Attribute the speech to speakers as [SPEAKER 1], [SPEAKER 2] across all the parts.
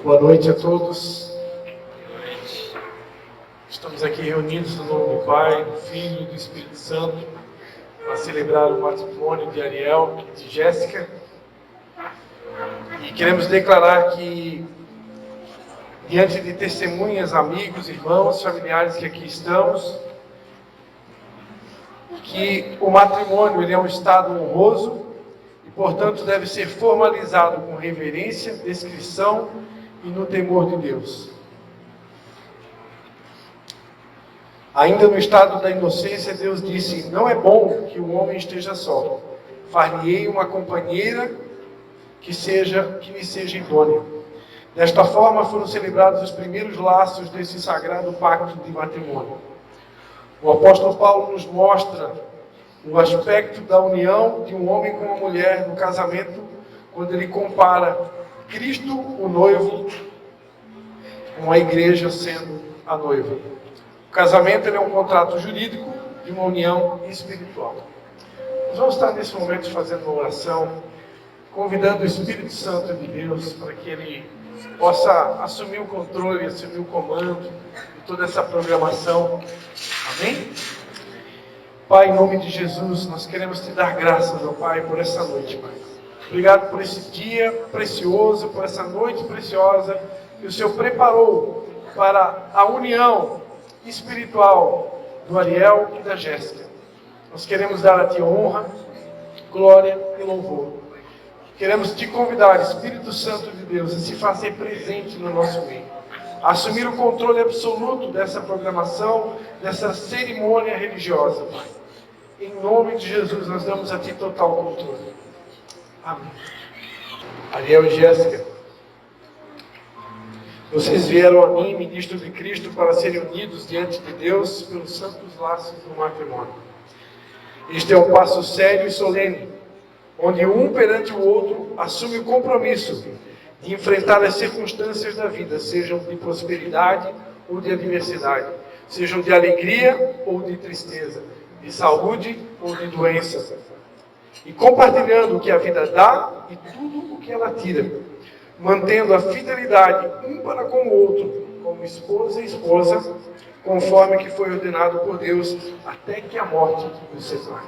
[SPEAKER 1] Boa noite a todos. Estamos aqui reunidos no nome do Pai, do Filho e do Espírito Santo para celebrar o matrimônio de Ariel e de Jéssica. E queremos declarar que, diante de testemunhas, amigos, irmãos, familiares que aqui estamos, que o matrimônio ele é um estado honroso e, portanto, deve ser formalizado com reverência, discrição e no temor de Deus. Ainda no estado da inocência, Deus disse: não é bom que o homem esteja só. Far-lhe-ei uma companheira que lhe seja idônea. Desta forma foram celebrados os primeiros laços desse sagrado pacto de matrimônio. O apóstolo Paulo nos mostra o aspecto da união de um homem com uma mulher no casamento, quando ele compara Cristo, o noivo, com a igreja sendo a noiva. O casamento é um contrato jurídico de uma união espiritual. Nós vamos estar nesse momento fazendo uma oração, convidando o Espírito Santo de Deus para que Ele possa assumir o controle, assumir o comando de toda essa programação. Amém? Pai, em nome de Jesus, nós queremos te dar graças, ó Pai, por essa noite, Pai. Obrigado por esse dia precioso, por essa noite preciosa que o Senhor preparou para a união espiritual do Ariel e da Jéssica. Nós queremos dar a Ti honra, glória e louvor. Queremos Te convidar, Espírito Santo de Deus, a se fazer presente no nosso meio, a assumir o controle absoluto dessa programação, dessa cerimônia religiosa, Pai. Em nome de Jesus, nós damos a Ti total controle. Amém. Ariel e Jéssica, vocês vieram a mim, ministro de Cristo, para serem unidos diante de Deus pelos santos laços do matrimônio. Este é um passo sério e solene, onde um perante o outro assume o compromisso de enfrentar as circunstâncias da vida, sejam de prosperidade ou de adversidade, sejam de alegria ou de tristeza, de saúde ou de doença, e compartilhando o que a vida dá e tudo o que ela tira, mantendo a fidelidade um para com o outro, como esposa e esposa, conforme que foi ordenado por Deus, até que a morte os separe.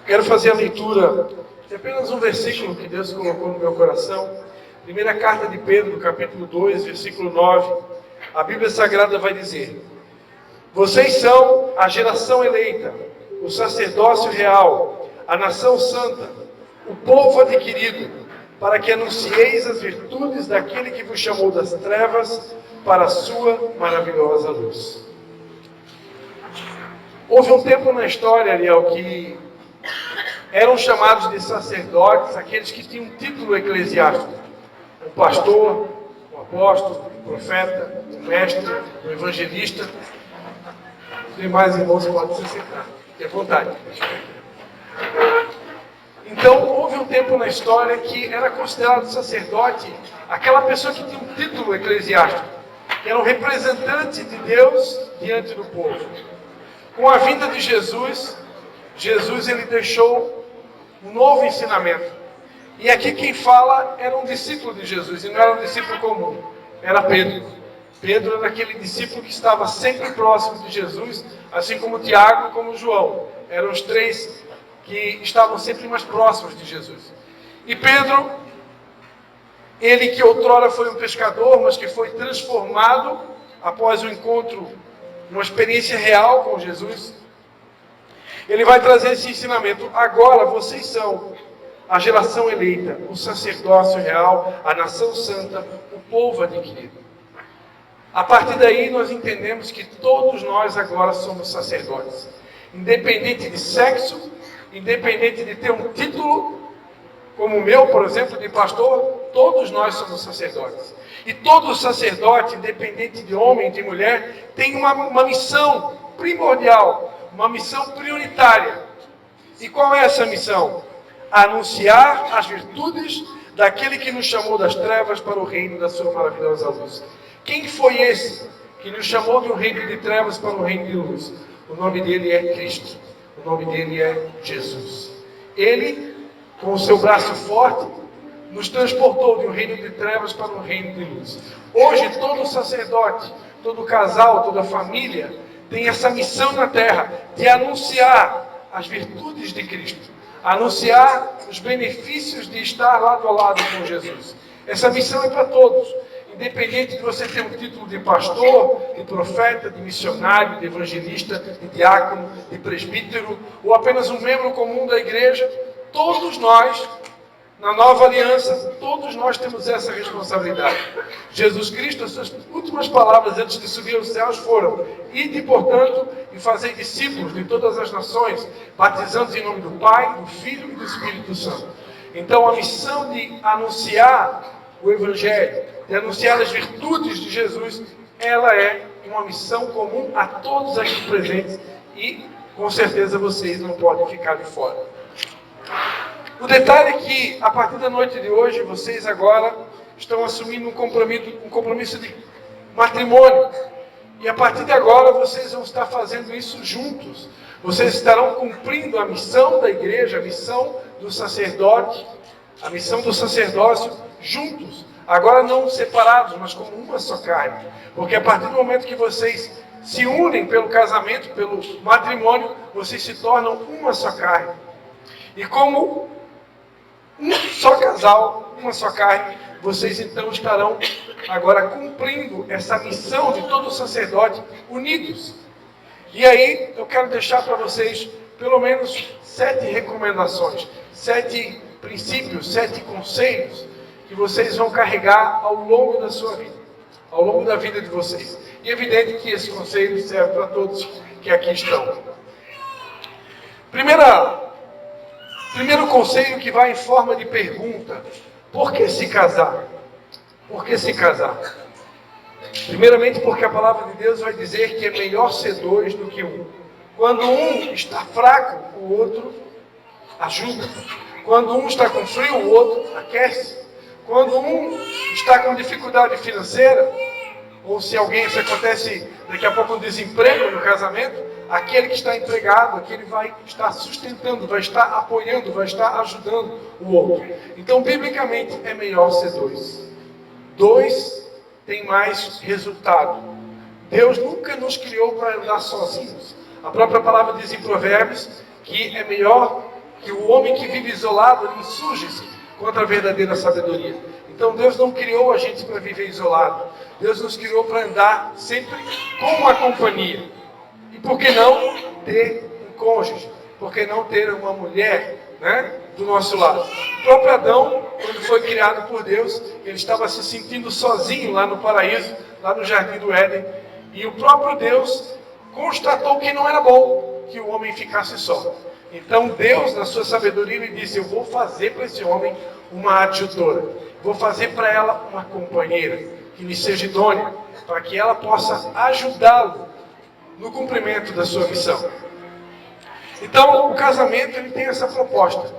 [SPEAKER 1] Quero fazer a leitura de apenas um versículo que Deus colocou no meu coração. Primeira carta de Pedro, capítulo 2, versículo 9. A Bíblia Sagrada vai dizer: vocês são a geração eleita, o sacerdócio real, a nação santa, o povo adquirido, para que anuncieis as virtudes daquele que vos chamou das trevas para a sua maravilhosa luz. Houve um tempo na história, Ariel, que eram chamados de sacerdotes aqueles que tinham um título eclesiástico: o pastor, o apóstolo, o profeta, o mestre, o evangelista. Os demais irmãos podem se sentar, fique à vontade. Então, houve um tempo na história que era considerado sacerdote aquela pessoa que tinha um título eclesiástico, que era um representante de Deus diante do povo. Com a vinda de Jesus, ele deixou um novo ensinamento. E aqui quem fala era um discípulo de Jesus, e não era um discípulo comum, era Pedro. Pedro era aquele discípulo que estava sempre próximo de Jesus, assim como Tiago e como João. Eram os três que estavam sempre mais próximos de Jesus. E Pedro, ele que outrora foi um pescador, mas que foi transformado após o encontro, uma experiência real com Jesus, ele vai trazer esse ensinamento. Agora vocês são a geração eleita, o sacerdócio real, a nação santa, o povo adquirido. A partir daí nós entendemos que todos nós agora somos sacerdotes. Independente de sexo, independente de ter um título, como o meu, por exemplo, de pastor, todos nós somos sacerdotes. E todo sacerdote, independente de homem e de mulher, tem uma missão primordial, uma missão prioritária. E qual é essa missão? Anunciar as virtudes daquele que nos chamou das trevas para o reino da sua maravilhosa luz. Quem foi esse que nos chamou de um reino de trevas para um reino de luz? O nome dele é Cristo. O nome dele é Jesus. Ele, com o seu braço forte, nos transportou de um reino de trevas para um reino de luz. Hoje, todo sacerdote, todo casal, toda família tem essa missão na terra de anunciar as virtudes de Cristo, anunciar os benefícios de estar lado a lado com Jesus. Essa missão é para todos, independente de você ter um título de pastor, de profeta, de missionário, de evangelista, de diácono, de presbítero, ou apenas um membro comum da igreja. Todos nós, na nova aliança, todos nós temos essa responsabilidade. Jesus Cristo, as suas últimas palavras antes de subir aos céus foram: ide, portanto, e fazei discípulos de todas as nações, batizando-os em nome do Pai, do Filho e do Espírito Santo. Então, a missão de anunciar o Evangelho, de anunciar as virtudes de Jesus, ela é uma missão comum a todos aqui presentes e, com certeza, vocês não podem ficar de fora. O detalhe é que, a partir da noite de hoje, vocês agora estão assumindo um compromisso de matrimônio. E a partir de agora, vocês vão estar fazendo isso juntos. Vocês estarão cumprindo a missão da igreja, a missão do sacerdote, a missão do sacerdócio juntos. Agora não separados, mas como uma só carne. Porque a partir do momento que vocês se unem pelo casamento, pelo matrimônio, vocês se tornam uma só carne. E como um só casal, uma só carne, vocês então estarão agora cumprindo essa missão de todo sacerdote unidos. E aí eu quero deixar para vocês pelo menos 7 recomendações, 7 princípios, 7 conselhos que vocês vão carregar ao longo da sua vida, ao longo da vida de vocês. E é evidente que esse conselho serve para todos que aqui estão. Primeiro conselho, que vai em forma de pergunta: por que se casar? Por que se casar? Primeiramente porque a palavra de Deus vai dizer que é melhor ser 2 do que 1. Quando um está fraco, o outro ajuda. Quando um está com frio, o outro aquece. Quando um está com dificuldade financeira, ou se acontece daqui a pouco um desemprego no casamento, aquele que está empregado, aquele vai estar sustentando, vai estar apoiando, vai estar ajudando o outro. Então, biblicamente, é melhor ser 2. 2 tem mais resultado. Deus nunca nos criou para andar sozinhos. A própria palavra diz em Provérbios que é melhor que o homem que vive isolado insurge-se contra a verdadeira sabedoria. Então Deus não criou a gente para viver isolado. Deus nos criou para andar sempre com uma companhia. E por que não ter um cônjuge? Por que não ter uma mulher, do nosso lado? O próprio Adão, quando foi criado por Deus, ele estava se sentindo sozinho lá no paraíso, lá no jardim do Éden. E o próprio Deus constatou que não era bom que o homem ficasse só. Então Deus, na sua sabedoria, ele disse: eu vou fazer para esse homem uma adjutora. Vou fazer para ela uma companheira que lhe seja idônea, para que ela possa ajudá-lo no cumprimento da sua missão. Então, o casamento, ele tem essa proposta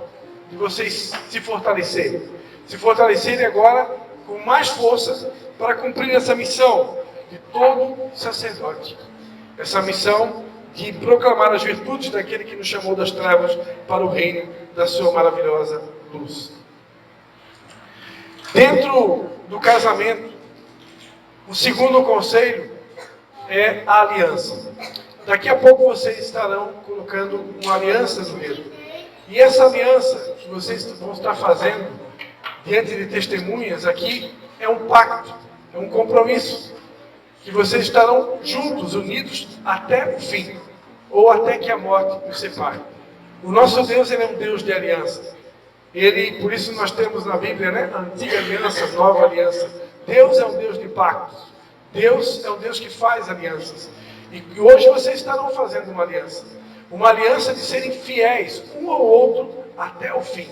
[SPEAKER 1] de vocês se fortalecerem. Se fortalecerem agora com mais força para cumprir essa missão de todo sacerdote. Essa missão de proclamar as virtudes daquele que nos chamou das trevas para o reino da sua maravilhosa luz. Dentro do casamento, o segundo conselho é a aliança. Daqui a pouco vocês estarão colocando uma aliança no dedo. E essa aliança que vocês vão estar fazendo diante de testemunhas aqui é um pacto, é um compromisso, que vocês estarão juntos, unidos até o fim, ou até que a morte os separe. O nosso Deus, ele é um Deus de aliança. Por isso nós temos na Bíblia, a antiga aliança, a nova aliança. Deus é um Deus de pactos. Deus é um Deus que faz alianças. E hoje vocês estarão fazendo uma aliança. Uma aliança de serem fiéis um ao outro até o fim.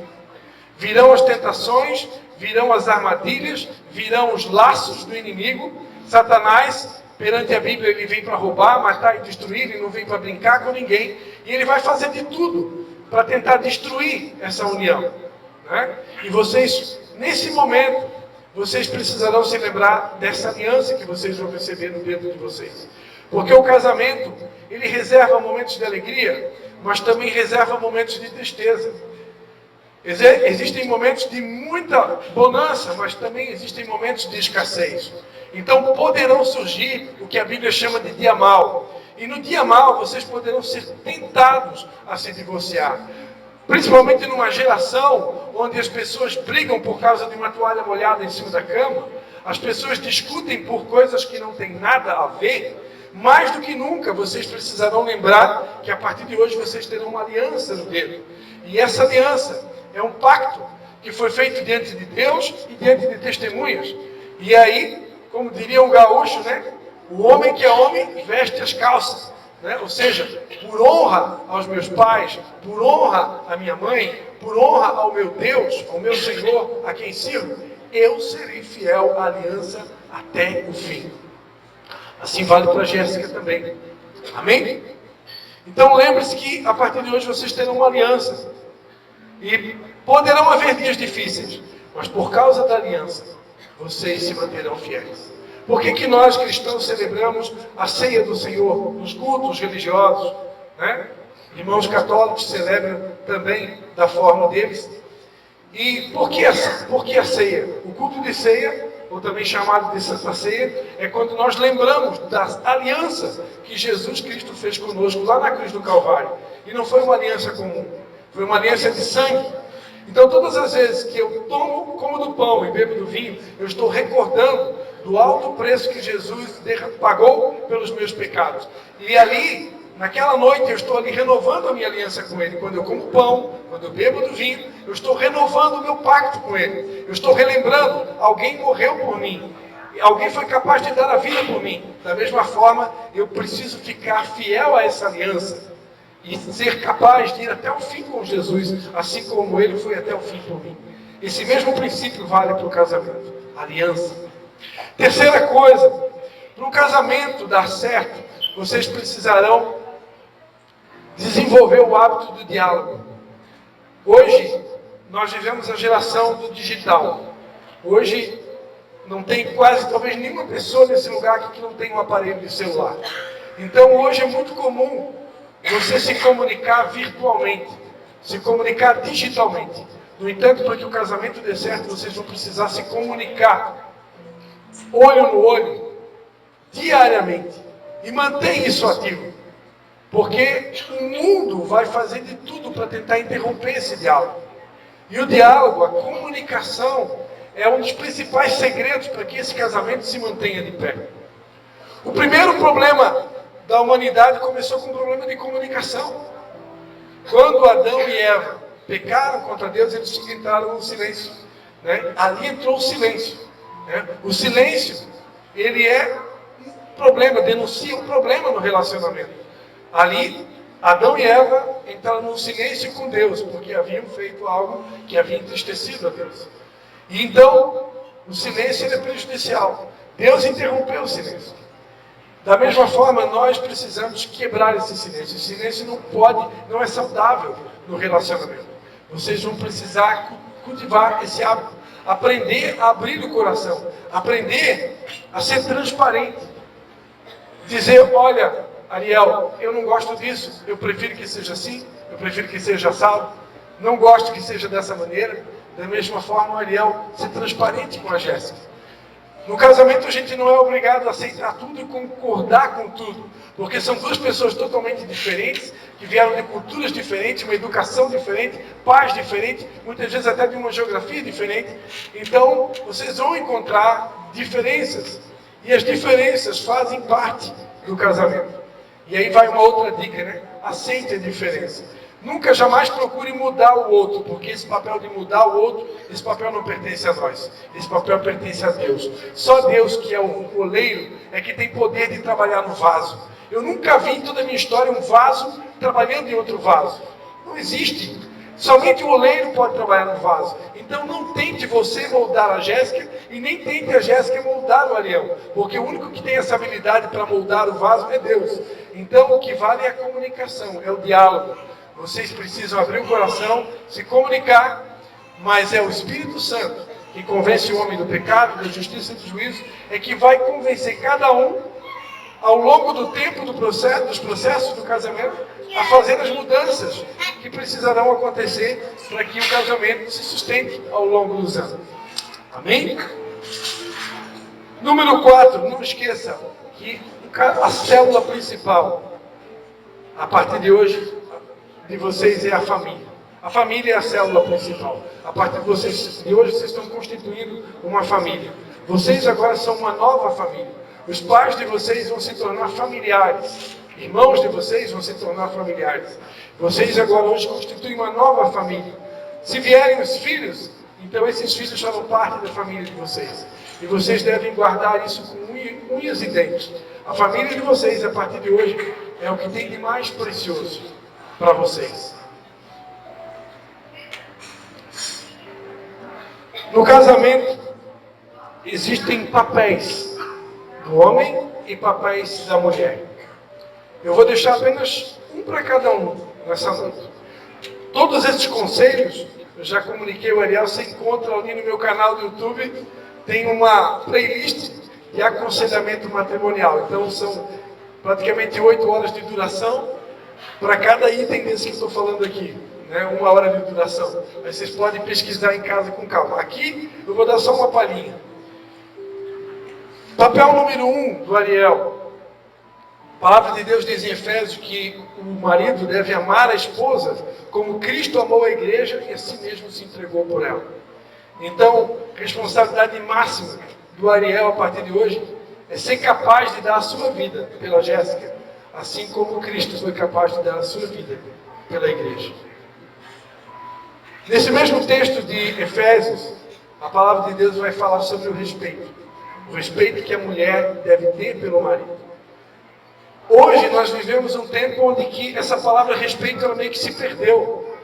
[SPEAKER 1] Virão as tentações, virão as armadilhas, virão os laços do inimigo. Satanás, perante a Bíblia, ele vem para roubar, matar e destruir, ele não vem para brincar com ninguém. E ele vai fazer de tudo para tentar destruir essa união. E vocês, nesse momento, vocês precisarão se lembrar dessa aliança que vocês vão receber no dedo de vocês. Porque o casamento, ele reserva momentos de alegria, mas também reserva momentos de tristeza. Existem momentos de muita bonança, mas também existem momentos de escassez. Então poderão surgir o que a Bíblia chama de dia mau. E no dia mau vocês poderão ser tentados a se divorciar. Principalmente numa geração onde as pessoas brigam por causa de uma toalha molhada em cima da cama, as pessoas discutem por coisas que não têm nada a ver. Mais do que nunca, vocês precisarão lembrar que a partir de hoje vocês terão uma aliança no dedo. E essa aliança é um pacto que foi feito diante de Deus e diante de testemunhas. E aí, como diria um gaúcho, né? O homem que é homem veste as calças. Né? Ou seja, por honra aos meus pais, por honra à minha mãe, por honra ao meu Deus, ao meu Senhor, a quem sirvo, eu serei fiel à aliança até o fim. Assim vale para a Jéssica também. Amém? Então lembre-se que a partir de hoje vocês terão uma aliança. E poderão haver dias difíceis, mas por causa da aliança, vocês se manterão fiéis. Por que nós cristãos celebramos a ceia do Senhor nos cultos religiosos? Né? Irmãos católicos celebram também da forma deles. E por que a ceia? O culto de ceia, ou também chamado de Santa Ceia, é quando nós lembramos das alianças que Jesus Cristo fez conosco lá na cruz do Calvário. E não foi uma aliança comum, foi uma aliança de sangue. Então todas as vezes que eu como do pão e bebo do vinho, eu estou recordando do alto preço que Jesus pagou pelos meus pecados. E ali, naquela noite, eu estou ali renovando a minha aliança com Ele. Quando eu como pão, quando eu bebo do vinho, eu estou renovando o meu pacto com Ele. Eu estou relembrando, alguém morreu por mim. Alguém foi capaz de dar a vida por mim. Da mesma forma, eu preciso ficar fiel a essa aliança. E ser capaz de ir até o fim com Jesus, assim como Ele foi até o fim por mim. Esse mesmo princípio vale para o casamento. Aliança. Terceira coisa, para o casamento dar certo, vocês precisarão desenvolver o hábito do diálogo. Hoje, nós vivemos a geração do digital. Hoje, não tem quase, talvez nenhuma pessoa nesse lugar aqui que não tem um aparelho de celular. Então, hoje é muito comum você se comunicar virtualmente, se comunicar digitalmente. No entanto, para que o casamento dê certo, vocês vão precisar se comunicar olho no olho, diariamente. E mantém isso ativo. Porque o mundo vai fazer de tudo para tentar interromper esse diálogo. E o diálogo, a comunicação, é um dos principais segredos para que esse casamento se mantenha de pé. O primeiro problema da humanidade começou com um problema de comunicação. Quando Adão e Eva pecaram contra Deus, eles entraram no silêncio. Né? Ali entrou o silêncio. Né? O silêncio, ele é um problema, denuncia um problema no relacionamento. Ali, Adão e Eva entraram no silêncio com Deus, porque haviam feito algo que havia entristecido a Deus. E então, o silêncio ele é prejudicial. Deus interrompeu o silêncio. Da mesma forma, nós precisamos quebrar esse silêncio. O silêncio não é saudável no relacionamento. Vocês vão precisar cultivar esse hábito. Aprender a abrir o coração. Aprender a ser transparente. Dizer, olha, Ariel, eu não gosto disso. Eu prefiro que seja assim. Eu prefiro que seja assado. Não gosto que seja dessa maneira. Da mesma forma, Ariel, ser transparente com a Jéssica. No casamento a gente não é obrigado a aceitar tudo e concordar com tudo, porque são duas pessoas totalmente diferentes, que vieram de culturas diferentes, uma educação diferente, pais diferentes, muitas vezes até de uma geografia diferente. Então vocês vão encontrar diferenças, e as diferenças fazem parte do casamento. E aí vai uma outra dica, né? Aceite a diferença. Nunca jamais procure mudar o outro, porque esse papel de mudar o outro, esse papel não pertence a nós. Esse papel pertence a Deus. Só Deus, que é o oleiro, é que tem poder de trabalhar no vaso. Eu nunca vi em toda a minha história um vaso trabalhando em outro vaso. Não existe. Somente o oleiro pode trabalhar no vaso. Então não tente você moldar a Jéssica e nem tente a Jéssica moldar o Ariel. Porque o único que tem essa habilidade para moldar o vaso é Deus. Então o que vale é a comunicação, é o diálogo. Vocês precisam abrir o coração, se comunicar, mas é o Espírito Santo que convence o homem do pecado, da justiça e do juízo, é que vai convencer cada um, ao longo do tempo dos processos do casamento, a fazer as mudanças que precisarão acontecer para que o casamento se sustente ao longo dos anos. Amém? Número 4, não esqueça que a célula principal, a partir de hoje, de vocês é a família. A família é a célula principal. A partir de hoje, vocês estão constituindo uma família. Vocês agora são uma nova família. Os pais de vocês vão se tornar familiares. Irmãos de vocês vão se tornar familiares. Vocês agora hoje constituem uma nova família. Se vierem os filhos, então esses filhos farão parte da família de vocês. E vocês devem guardar isso com unhas e dentes. A família de vocês, a partir de hoje, é o que tem de mais precioso para vocês. No casamento, existem papéis do homem e papéis da mulher. Eu vou deixar apenas um para cada um nessa noite. Todos esses conselhos, eu já comuniquei ao Ariel, você encontra ali no meu canal do YouTube, tem uma playlist de aconselhamento matrimonial. Então são praticamente 8 horas de duração para cada item desse que estou falando aqui. 1 hora de duração. Mas vocês podem pesquisar em casa com calma. Aqui eu vou dar só uma palhinha. Papel número 1 do Ariel. A palavra de Deus diz em Efésios que o marido deve amar a esposa como Cristo amou a igreja e assim mesmo se entregou por ela. Então, responsabilidade máxima do Ariel a partir de hoje é ser capaz de dar a sua vida pela Jéssica, assim como Cristo foi capaz de dar a sua vida pela igreja. Nesse mesmo texto de Efésios, a palavra de Deus vai falar sobre o respeito. O respeito que a mulher deve ter pelo marido. Hoje nós vivemos um tempo onde que essa palavra respeito ela meio que se perdeu.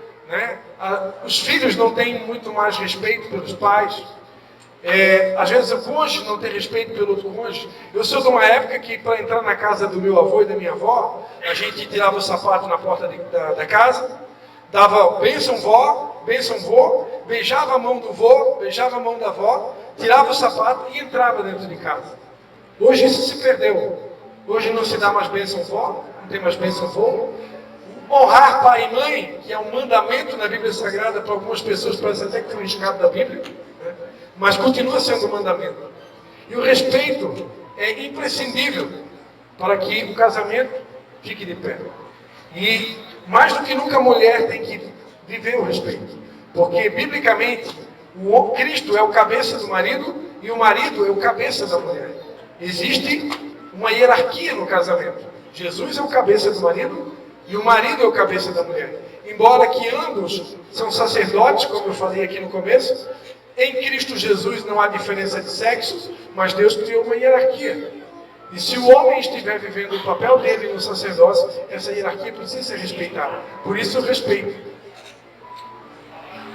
[SPEAKER 1] Os filhos não têm muito mais respeito pelos pais. Às vezes o cônjuge não tem respeito pelo outro cônjuge. Eu sou de uma época que para entrar na casa do meu avô e da minha avó, a gente tirava o sapato na porta da casa, dava bênção vó, bênção vô, beijava a mão do vô, beijava a mão da avó, tirava o sapato e entrava dentro de casa. Hoje isso se perdeu. Hoje não se dá mais bênção vó, não tem mais bênção vô. Honrar pai e mãe, que é um mandamento na Bíblia Sagrada, para algumas pessoas parece até que foi um escape da Bíblia, mas continua sendo um mandamento. E o respeito é imprescindível para que o casamento fique de pé. E mais do que nunca a mulher tem que viver o respeito. Porque, biblicamente, o Cristo é o cabeça do marido e o marido é o cabeça da mulher. Existe uma hierarquia no casamento. Jesus é o cabeça do marido e o marido é o cabeça da mulher. Embora que ambos são sacerdotes, como eu falei aqui no começo, em Cristo Jesus não há diferença de sexos, mas Deus criou uma hierarquia. E se o homem estiver vivendo o papel dele no sacerdócio, essa hierarquia precisa ser respeitada. Por isso o respeito.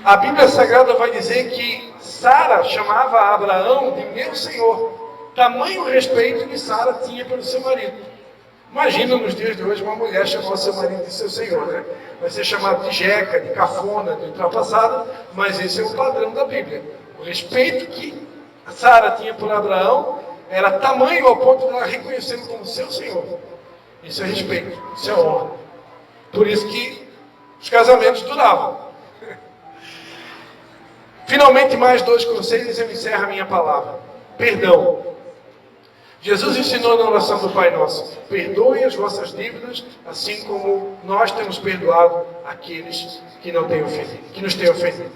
[SPEAKER 1] A Bíblia Sagrada vai dizer que Sara chamava Abraão de meu Senhor. Tamanho respeito que Sara tinha pelo seu marido. Imagina nos dias de hoje uma mulher chamar o seu marido de seu Senhor, né? Vai ser chamado de jeca, de cafona, de ultrapassada, mas esse é o padrão da Bíblia. O respeito que Sara tinha por Abraão era tamanho ao ponto de ela reconhecê-lo como seu Senhor. Isso é respeito, isso é honra. Por isso que os casamentos duravam. Finalmente, mais 2 conselhos e eu encerro a minha palavra. Perdão. Jesus ensinou na oração do Pai Nosso: perdoem as vossas dívidas, assim como nós temos perdoado aqueles que não têm ofendido, que nos têm ofendido.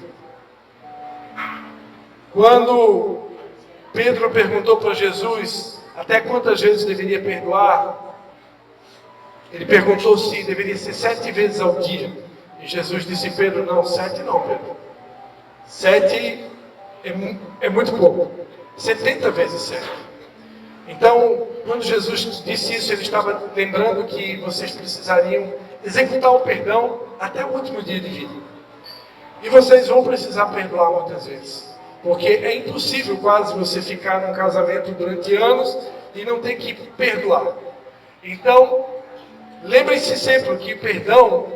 [SPEAKER 1] Quando Pedro perguntou para Jesus até quantas vezes deveria perdoar, ele perguntou se deveria ser 7 vezes ao dia. E Jesus disse: Pedro, não, 7 não, Pedro. 7 é muito pouco. 70 vezes 7. Então, quando Jesus disse isso, ele estava lembrando que vocês precisariam executar o perdão até o último dia de vida. E vocês vão precisar perdoar muitas vezes. Porque é impossível quase você ficar num casamento durante anos e não ter que perdoar. Então, lembrem-se sempre que o perdão,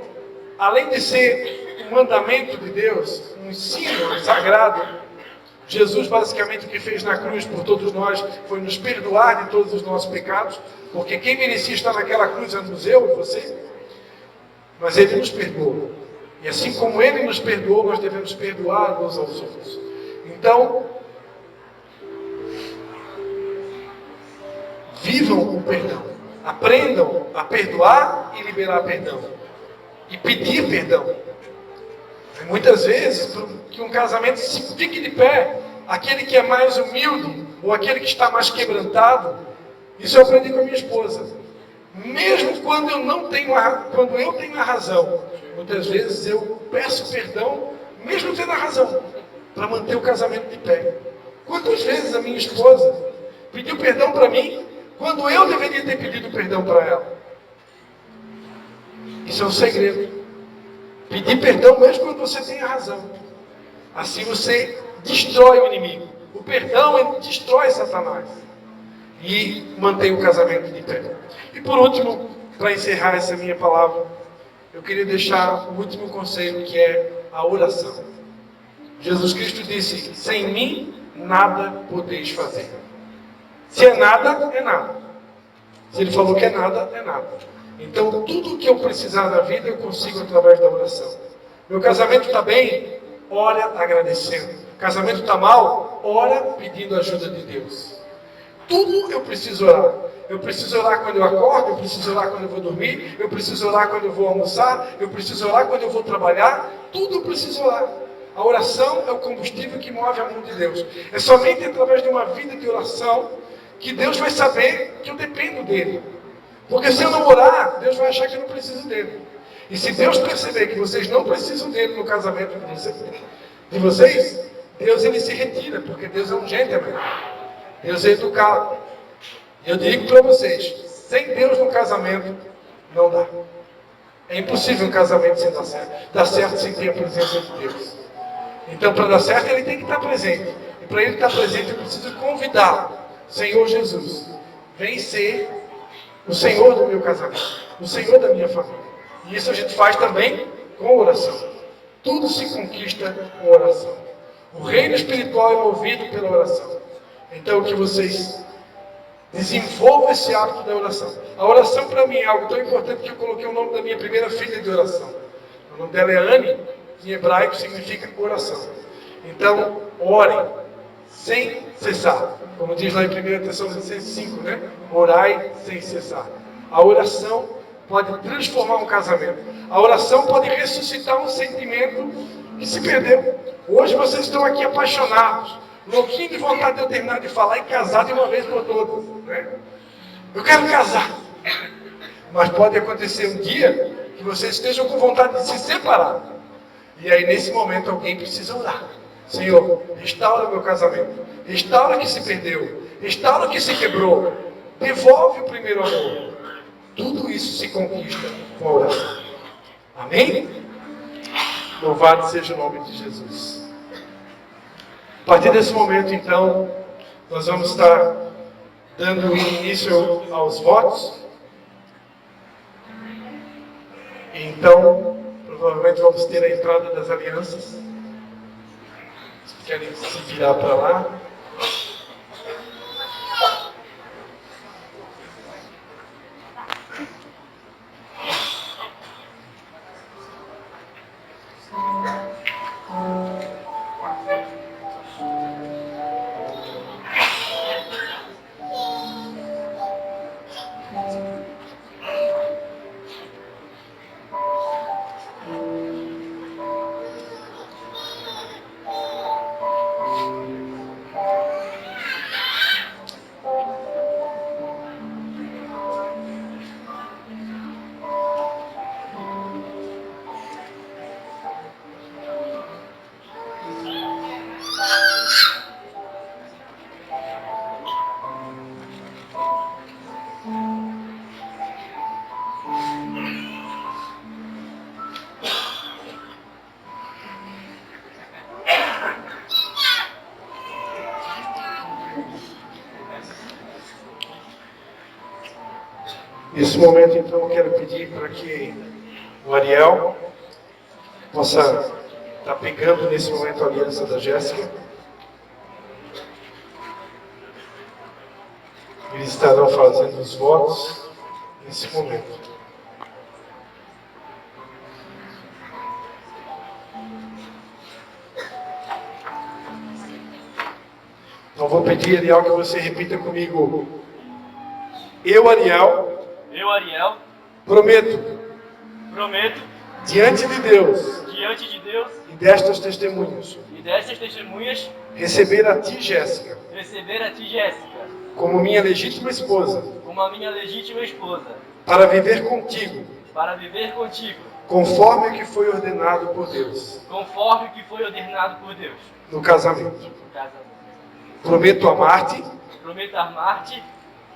[SPEAKER 1] além de ser um mandamento de Deus, um ensino sagrado, Jesus basicamente o que fez na cruz por todos nós foi nos perdoar de todos os nossos pecados, porque quem merecia estar naquela cruz éramos eu e você, mas Ele nos perdoou. E assim como Ele nos perdoou, nós devemos perdoar uns aos outros. Então, vivam o perdão. Aprendam a perdoar e liberar perdão. E pedir perdão. E muitas vezes, para que um casamento se fique de pé, aquele que é mais humilde, ou aquele que está mais quebrantado, isso eu aprendi com a minha esposa. Mesmo quando quando eu tenho a razão, muitas vezes eu peço perdão, mesmo tendo a razão, para manter o casamento de pé. Quantas vezes a minha esposa pediu perdão para mim, quando eu deveria ter pedido perdão para ela? Isso é um segredo. Pedir perdão mesmo quando você tem a razão. Assim você destrói o inimigo. O perdão, ele destrói Satanás. E mantém o casamento de pé. E por último, para encerrar essa minha palavra, eu queria deixar o último conselho, que é a oração. Jesus Cristo disse: sem mim nada podeis fazer. Se é nada, é nada. Se Ele falou que é nada, é nada. Então tudo o que eu precisar na vida eu consigo através da oração. Meu casamento está bem? Ora agradecendo. Casamento está mal? Ora pedindo a ajuda de Deus. Tudo eu preciso orar. Eu preciso orar quando eu acordo, eu preciso orar quando eu vou dormir, eu preciso orar quando eu vou almoçar, eu preciso orar quando eu vou trabalhar. Tudo eu preciso orar. A oração é o combustível que move a mão de Deus. É somente através de uma vida de oração que Deus vai saber que eu dependo dEle. Porque se eu não orar, Deus vai achar que eu não preciso dEle. E se Deus perceber que vocês não precisam dEle no casamento de vocês, Deus ele se retira, porque Deus é um gentleman. Deus é educado. Eu digo para vocês, sem Deus no casamento, não dá. É impossível um casamento sem dar certo. Dar certo sem ter a presença de Deus. Então, para dar certo, ele tem que estar presente. E para ele estar presente, eu preciso convidar Senhor Jesus, vem ser o Senhor do meu casamento, o Senhor da minha família. E isso a gente faz também com oração. Tudo se conquista com oração. O reino espiritual é movido pela oração. Então, que vocês desenvolvam esse hábito da oração. A oração para mim é algo tão importante que eu coloquei o nome da minha primeira filha de oração. O nome dela é Anne, em hebraico significa oração. Então, orem sem cessar. Como diz lá em 1 Tessalonicenses 5, né? Orai sem cessar. A oração pode transformar um casamento. A oração pode ressuscitar um sentimento que se perdeu. Hoje vocês estão aqui apaixonados, louquinho de vontade de eu terminar de falar e casar de uma vez por todas, né? Eu quero casar. Mas pode acontecer um dia que vocês estejam com vontade de se separar. E aí nesse momento alguém precisa orar. Senhor, restaura o meu casamento. Restaura o que se perdeu. Restaura o que se quebrou. Devolve o primeiro amor. Tudo isso se conquista com a oração. Amém? Louvado seja o nome de Jesus. A partir desse momento, então, nós vamos estar dando início aos votos. Então, provavelmente vamos ter a entrada das alianças. Querem se virar para lá? Nesse momento, então, eu quero pedir para que o Ariel possa estar pegando nesse momento a aliança da Jéssica. Eles estarão fazendo os votos nesse momento. Eu vou pedir, Ariel, que você repita comigo. Eu, Ariel, prometo, diante de Deus e destas testemunhas, receber a ti, Jéssica, como minha legítima esposa, para viver contigo, conforme o que foi ordenado por Deus, no casamento. Prometo amar-te,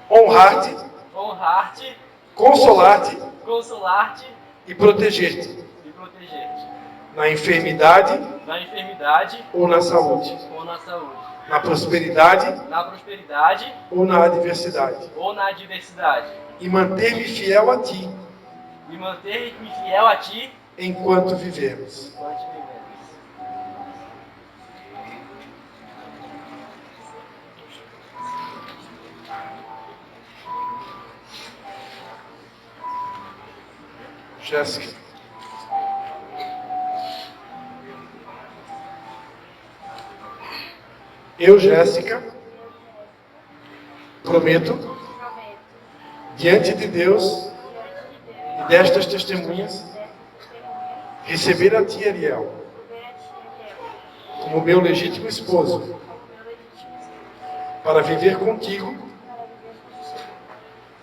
[SPEAKER 1] honrar-te, consolar-te e proteger-te, na enfermidade ou na saúde, na prosperidade ou na adversidade, e manter-me fiel a ti enquanto vivermos. Jéssica. Eu, Jéssica, prometo, diante de Deus e destas testemunhas, receber a ti, Ariel, como meu legítimo esposo, para viver contigo,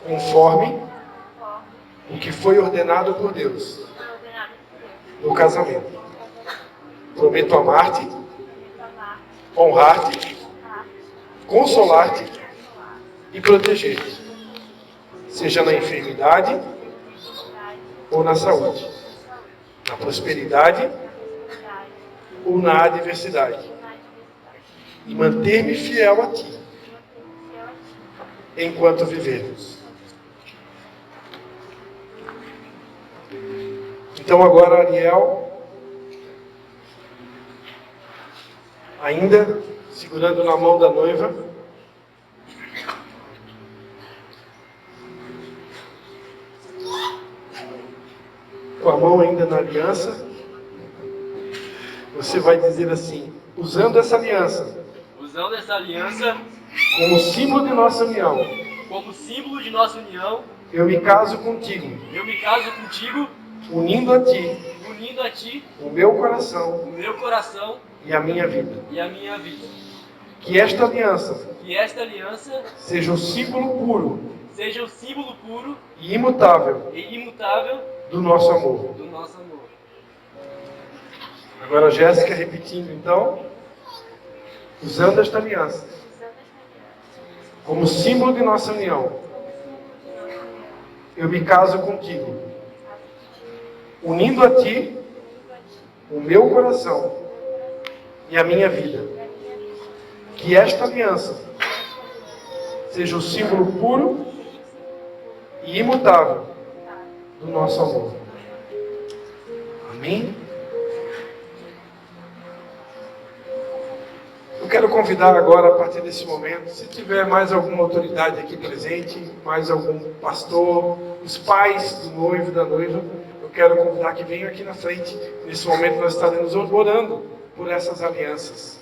[SPEAKER 1] conforme o que foi ordenado por Deus no casamento. Prometo amar-te, honrar-te, consolar-te e proteger-te, seja na enfermidade ou na saúde, na prosperidade ou na adversidade, e manter-me fiel a ti enquanto vivermos. Então agora, Ariel, ainda segurando na mão da noiva, com a mão ainda na aliança, você vai dizer assim: usando essa aliança como símbolo de nossa união, eu me caso contigo, unindo a ti o meu coração e a minha vida. Que esta aliança seja o símbolo puro e imutável do nosso amor. Agora, Jéssica repetindo então, usando esta aliança como símbolo de nossa união, eu me caso contigo, unindo a ti o meu coração e a minha vida. Que esta aliança seja o símbolo puro e imutável do nosso amor. Amém? Eu quero convidar agora, a partir desse momento, se tiver mais alguma autoridade aqui presente, mais algum pastor, os pais do noivo e da noiva, eu quero convidar que venham aqui na frente. Nesse momento nós estaremos orando por essas alianças.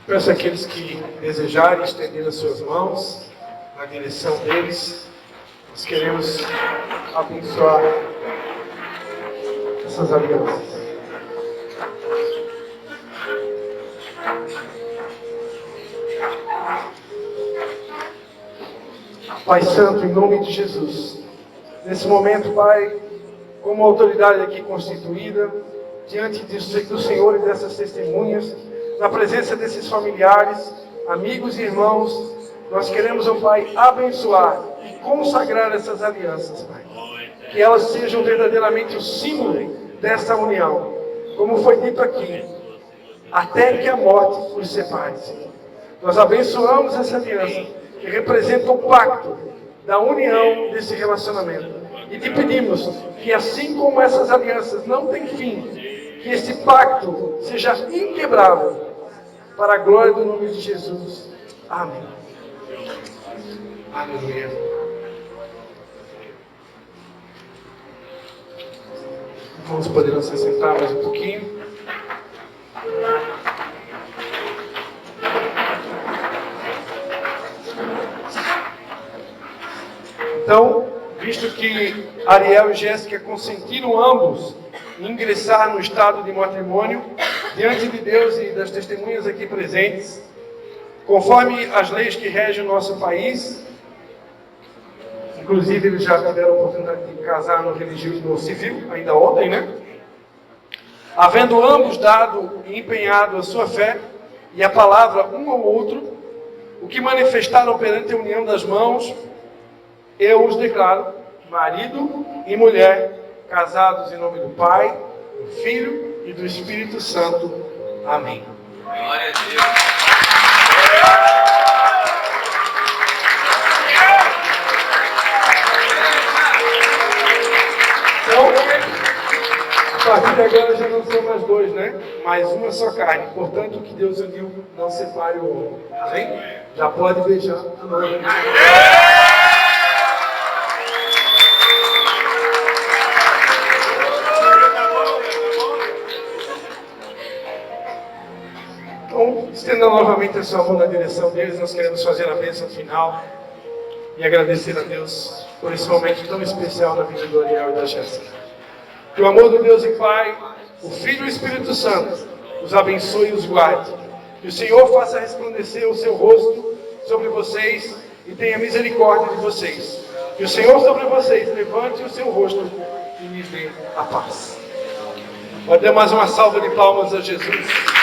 [SPEAKER 1] Peço àqueles que desejarem estender as suas mãos na direção deles. Nós queremos abençoar essas alianças. Pai Santo, em nome de Jesus, nesse momento, Pai, como autoridade aqui constituída, diante do Senhor e dessas testemunhas, na presença desses familiares, amigos e irmãos, nós queremos, ó Pai, abençoar e consagrar essas alianças, Pai. Que elas sejam verdadeiramente o símbolo dessa união. Como foi dito aqui, até que a morte os separe, Senhor. Nós abençoamos essa aliança, que representa o pacto da união desse relacionamento. E te pedimos que, assim como essas alianças não têm fim, que esse pacto seja inquebrável, para a glória do nome de Jesus. Amém. Aleluia. Vamos poder se sentar mais um pouquinho. Então, visto que Ariel e Jéssica consentiram ambos em ingressar no estado de matrimônio, diante de Deus e das testemunhas aqui presentes, conforme as leis que regem o nosso país, inclusive eles já tiveram a oportunidade de casar no civil, ainda ontem, né? Havendo ambos dado e empenhado a sua fé e a palavra um ao outro, o que manifestaram perante a união das mãos, eu os declaro marido e mulher, casados em nome do Pai, do Filho e do Espírito Santo. Amém.
[SPEAKER 2] Glória a Deus.
[SPEAKER 1] Então, a partir de agora já não são mais dois, né? Mais uma só carne. Portanto, o que Deus uniu não separe o homem. Amém? Já pode beijar a mão. Então, estendendo novamente a sua mão na direção deles, nós queremos fazer a bênção final e agradecer a Deus por esse momento tão especial na vida do Ariel e da Jéssica. Que o amor do Deus e Pai, o Filho e o Espírito Santo os abençoe e os guarde. Que o Senhor faça resplandecer o seu rosto sobre vocês e tenha misericórdia de vocês. Que o Senhor sobre vocês levante o seu rosto e lhes dê a paz. Pode dar mais uma salva de palmas a Jesus.